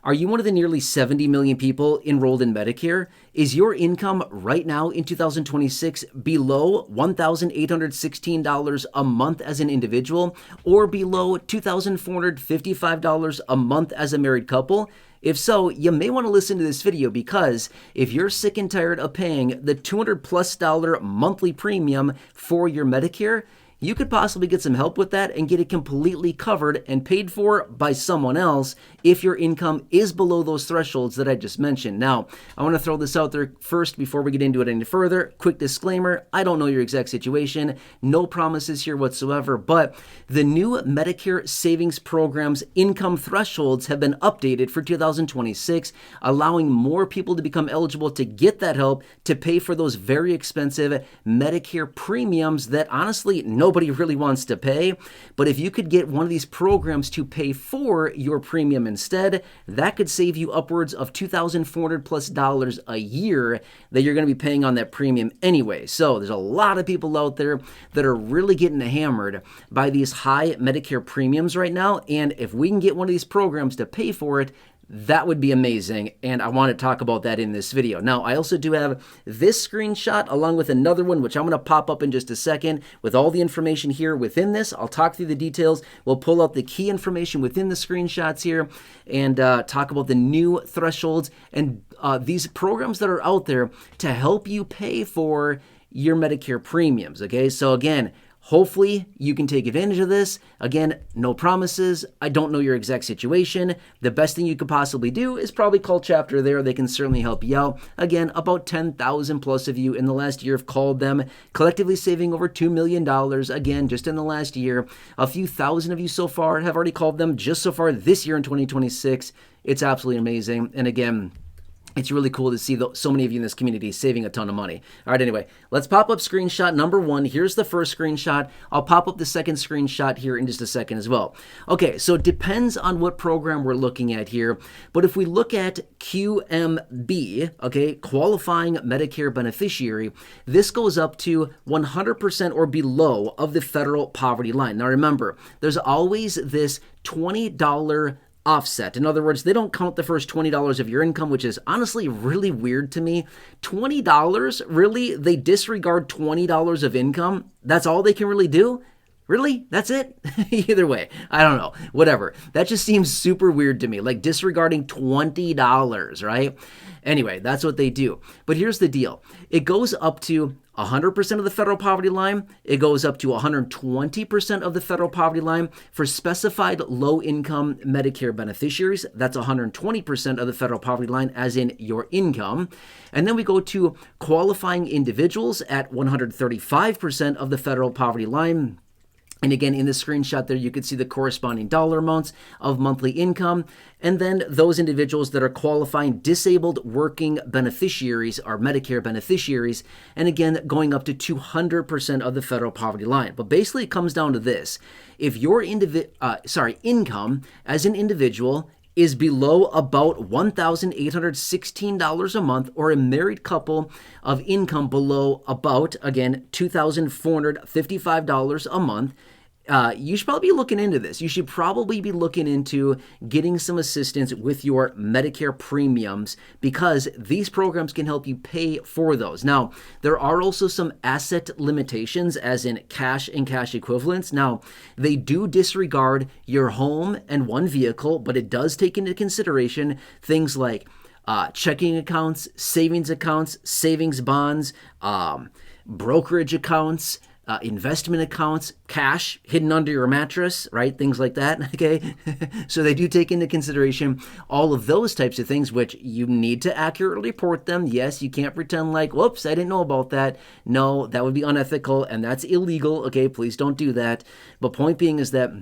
Are you one of the nearly 70 million people enrolled in Medicare? Is your income right now in 2026 below $1,816 a month as an individual or below $2,455 a month as a married couple? If so, you may want to listen to this video because if you're sick and tired of paying the $200+ monthly premium for your Medicare, you could possibly get some help with that and get it completely covered and paid for by someone else if your income is below those thresholds that I just mentioned. Now, I want to throw this out there first before we get into it any further. Quick disclaimer, I don't know your exact situation, no promises here whatsoever, but the new Medicare Savings Program's income thresholds have been updated for 2026, allowing more people to become eligible to get that help to pay for those very expensive Medicare premiums that honestly nobody really wants to pay. But if you could get one of these programs to pay for your premium instead, that could save you upwards of $2,400+ a year that you're going to be paying on that premium anyway. So there's a lot of people out there that are really getting hammered by these high Medicare premiums right now. And if we can get one of these programs to pay for it, that would be amazing, and I want to talk about that in this video. Now, I also do have this screenshot along with another one, which I'm going to pop up in just a second with all the information here within this. I'll talk through the details. We'll pull out the key information within the screenshots here and talk about the new thresholds and these programs that are out there to help you pay for your Medicare premiums, okay? So again, hopefully you can take advantage of this. Again, no promises. I don't know your exact situation. The best thing you could possibly do is probably call Chapter there. They can certainly help you out. Again, about 10,000 plus of you in the last year have called them, collectively saving over $2 million. Again, just in the last year. A few thousand of you so far have already called them just so far this year in 2026. It's absolutely amazing. And again, it's really cool to see so many of you in this community saving a ton of money. All right, anyway, let's pop up screenshot number one. Here's the first screenshot. I'll pop up the second screenshot here in just a second as well. Okay, so it depends on what program we're looking at here. But if we look at QMB, okay, qualifying Medicare beneficiary, this goes up to 100% or below of the federal poverty line. Now remember, there's always this $20 offset. In other words, they don't count the first $20 of your income, which is honestly really weird to me. $20, really? They disregard $20 of income? That's all they can really do? Really? That's it? Either way, I don't know. Whatever. That just seems super weird to me, like disregarding $20, right? Anyway, that's what they do. But here's the deal. It goes up to 100% of the federal poverty line. It goes up to 120% of the federal poverty line for specified low-income Medicare beneficiaries. That's 120% of the federal poverty line, as in your income. And then we go to qualifying individuals at 135% of the federal poverty line. And again, in the screenshot there, you can see the corresponding dollar amounts of monthly income. And then those individuals that are qualifying disabled working beneficiaries are Medicare beneficiaries. And again, going up to 200% of the federal poverty line. But basically, it comes down to this. If your income as an individual is below about $1,816 a month, or a married couple of income below about, again, $2,455 a month, you should probably be looking into this. You should probably be looking into getting some assistance with your Medicare premiums because these programs can help you pay for those. Now, there are also some asset limitations, as in cash and cash equivalents. Now, they do disregard your home and one vehicle, but it does take into consideration things like checking accounts, savings bonds, brokerage accounts, investment accounts, cash hidden under your mattress, right? Things like that, okay? So they do take into consideration all of those types of things, which you need to accurately report them. Yes, you can't pretend like, whoops, I didn't know about that. No, that would be unethical and that's illegal, okay? Please don't do that. But point being is that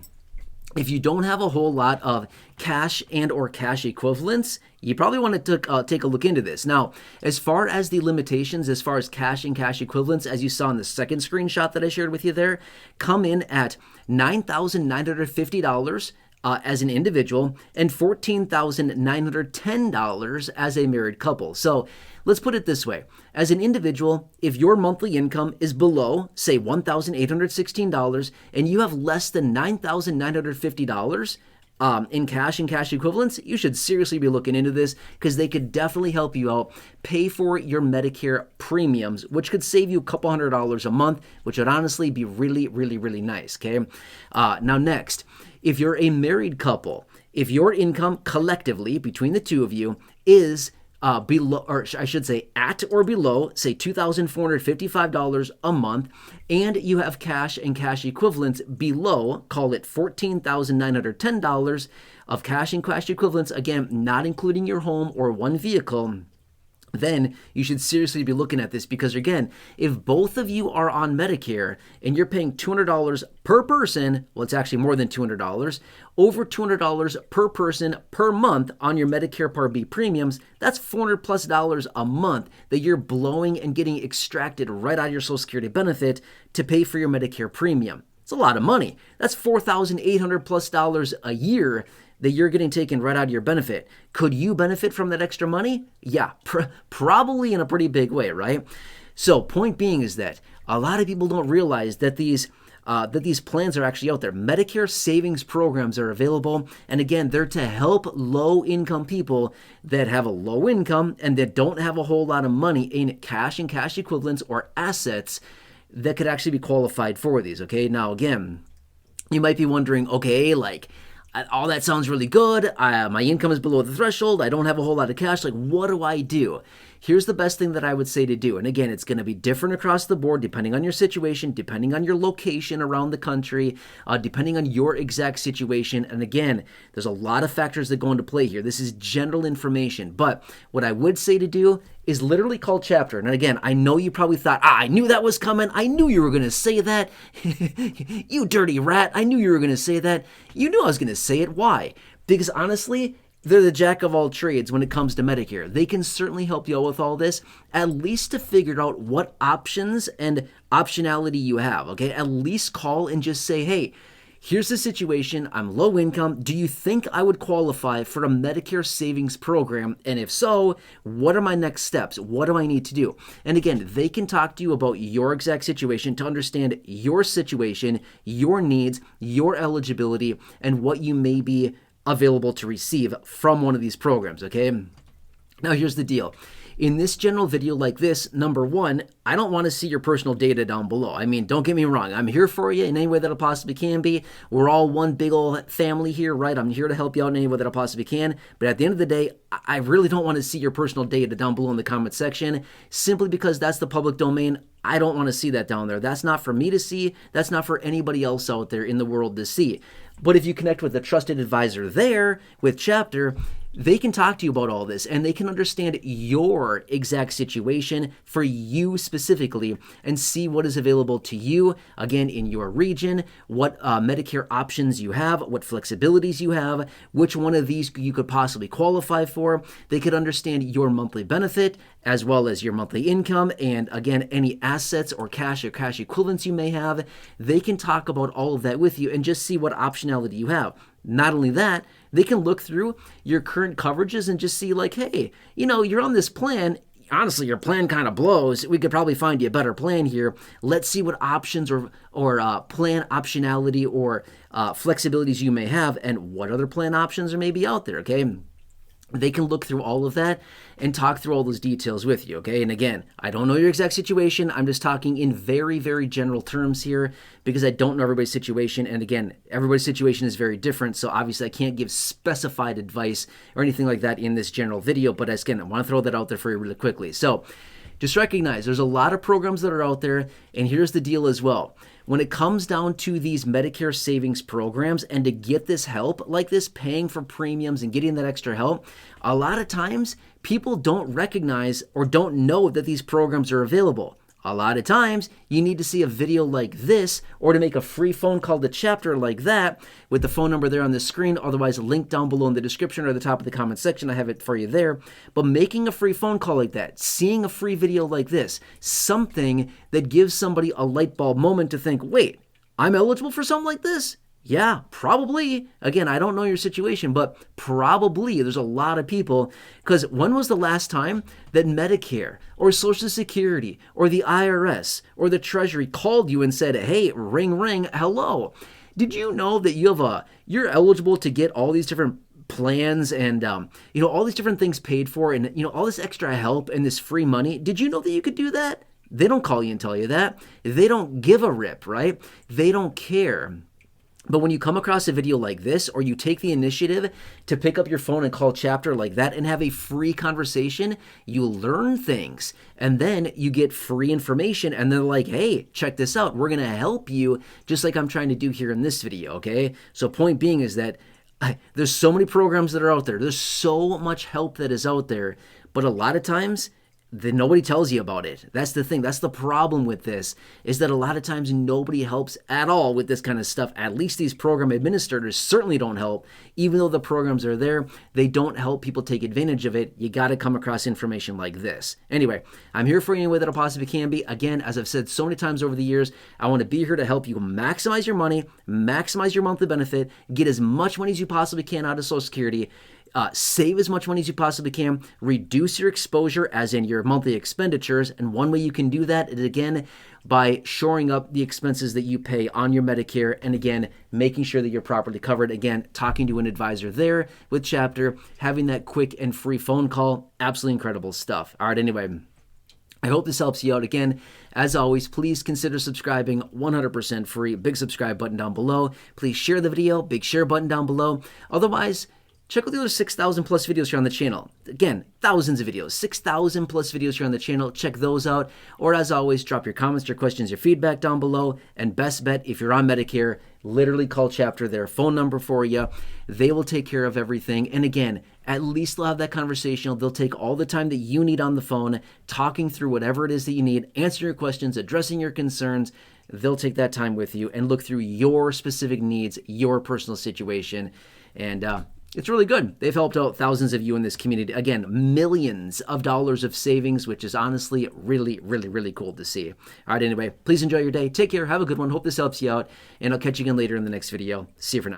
if you don't have a whole lot of cash and or cash equivalents, you probably want to take a look into this. Now, as far as the limitations, as far as cash and cash equivalents, as you saw in the second screenshot that I shared with you there, come in at $9,950 as an individual and $14,910 as a married couple. So let's put it this way. As an individual, if your monthly income is below, say, $1,816 and you have less than $9,950, in cash and cash equivalents, you should seriously be looking into this because they could definitely help you out, pay for your Medicare premiums, which could save you a couple $100 a month, which would honestly be really, really, really nice, okay? Now next, if you're a married couple, if your income collectively between the two of you is below, or I should say at or below, say $2,455 a month, and you have cash and cash equivalents below, call it $14,910 of cash and cash equivalents, again, not including your home or one vehicle, then you should seriously be looking at this because, again, if both of you are on Medicare and you're paying $200 per person, well, it's actually more than $200, over $200 per person per month on your Medicare Part B premiums, that's $400+ a month that you're blowing and getting extracted right out of your Social Security benefit to pay for your Medicare premium. It's a lot of money. That's $4,800+ a year that you're getting taken right out of your benefit. Could you benefit from that extra money? Yeah, probably in a pretty big way, right? So point being is that a lot of people don't realize that these plans are actually out there. Medicare savings programs are available. And again, they're to help low-income people that have a low income and that don't have a whole lot of money in cash and cash equivalents or assets that could actually be qualified for these, okay? Now, again, you might be wondering, okay, like, all that sounds really good. My income is below the threshold. I don't have a whole lot of cash. Like, what do I do? Here's the best thing that I would say to do. And again, it's going to be different across the board depending on your situation, depending on your location around the country, depending on your exact situation. And again, there's a lot of factors that go into play here. This is general information. But what I would say to do is literally call Chapter. And again, I know you probably thought, I knew that was coming. I knew you were going to say that. You dirty rat. I knew you were going to say that. You knew I was going to say it. Why? Because honestly, they're the jack of all trades when it comes to Medicare. They can certainly help you out with all this, at least to figure out what options and optionality you have, okay? At least call and just say, hey, here's the situation. I'm low income. Do you think I would qualify for a Medicare savings program? And if so, what are my next steps? What do I need to do? And again, they can talk to you about your exact situation to understand your situation, your needs, your eligibility, and what you may be available to receive from one of these programs, okay? Now, here's the deal. In this general video like this, number one, I don't want to see your personal data down below. I mean, don't get me wrong. I'm here for you in any way that I possibly can be. We're all one big old family here, right? I'm here to help you out in any way that I possibly can. But at the end of the day, I really don't want to see your personal data down below in the comment section, simply because that's the public domain. I don't want to see that down there. That's not for me to see. That's not for anybody else out there in the world to see. But if you connect with a trusted advisor there with Chapter, they can talk to you about all this and they can understand your exact situation for you specifically and see what is available to you, again, in your region, what Medicare options you have, what flexibilities you have, which one of these you could possibly qualify for. They could understand your monthly benefit as well as your monthly income and, again, any assets or cash equivalents you may have. They can talk about all of that with you and just see what optionality you have. Not only that, they can look through your current coverages and just see like, hey, you know, you're on this plan. Honestly, your plan kind of blows. We could probably find you a better plan here. Let's see what options or plan optionality or flexibilities you may have and what other plan options are maybe out there, okay? They can look through all of that and talk through all those details with you, okay? And again, I don't know your exact situation. I'm just talking in very, very general terms here because I don't know everybody's situation. And again, everybody's situation is very different, so obviously I can't give specified advice or anything like that in this general video. But again, I want to throw that out there for you really quickly. So just recognize there's a lot of programs that are out there, and here's the deal as well. When it comes down to these Medicare savings programs and to get this help like this, paying for premiums and getting that extra help, a lot of times people don't recognize or don't know that these programs are available. A lot of times you need to see a video like this or to make a free phone call to Chapter like that with the phone number there on the screen, otherwise linked down below in the description or the top of the comment section. I have it for you there. But making a free phone call like that, seeing a free video like this, something that gives somebody a light bulb moment to think, wait, I'm eligible for something like this? Yeah, probably. Again, I don't know your situation, but probably there's a lot of people, because when was the last time that Medicare or Social Security or the IRS or the Treasury called you and said, hey, ring, ring, hello? Did you know that you're eligible to get all these different plans and all these different things paid for, and all this extra help and this free money? Did you know that you could do that? They don't call you and tell you that. They don't give a rip, right? They don't care. But when you come across a video like this, or you take the initiative to pick up your phone and call Chapter like that and have a free conversation, you learn things. And then you get free information, and they're like, hey, check this out. We're going to help you, just like I'm trying to do here in this video, okay? So point being is that there's so many programs that are out there. There's so much help that is out there. But a lot of times, nobody tells you about it. That's the thing. That's the problem with this, is that a lot of times nobody helps at all with this kind of stuff. At least these program administrators certainly don't help. Even though the programs are there, they don't help people take advantage of it. You got to come across information like this. Anyway, I'm here for you any way that I possibly can be. Again, as I've said so many times over the years, I want to be here to help you maximize your money, maximize your monthly benefit, get as much money as you possibly can out of Social Security, save as much money as you possibly can, reduce your exposure, as in your monthly expenditures. And one way you can do that is, again, by shoring up the expenses that you pay on your Medicare, and again, making sure that you're properly covered. Again, talking to an advisor there with Chapter, having that quick and free phone call. Absolutely incredible stuff. All right, anyway, I hope this helps you out. Again, as always, please consider subscribing, 100% free. Big subscribe button down below. Please share the video, big share button down below. Otherwise, check out the other 6,000 plus videos here on the channel. Again, thousands of videos, 6,000 plus videos here on the channel. Check those out. Or as always, drop your comments, your questions, your feedback down below. And best bet, if you're on Medicare, literally call Chapter, their phone number for you. They will take care of everything. And again, at least they'll have that conversation. They'll take all the time that you need on the phone, talking through whatever it is that you need, answering your questions, addressing your concerns. They'll take that time with you and look through your specific needs, your personal situation. And it's really good. They've helped out thousands of you in this community. Again, millions of dollars of savings, which is honestly really, really, really cool to see. All right, anyway, please enjoy your day. Take care. Have a good one. Hope this helps you out. And I'll catch you again later in the next video. See you for now.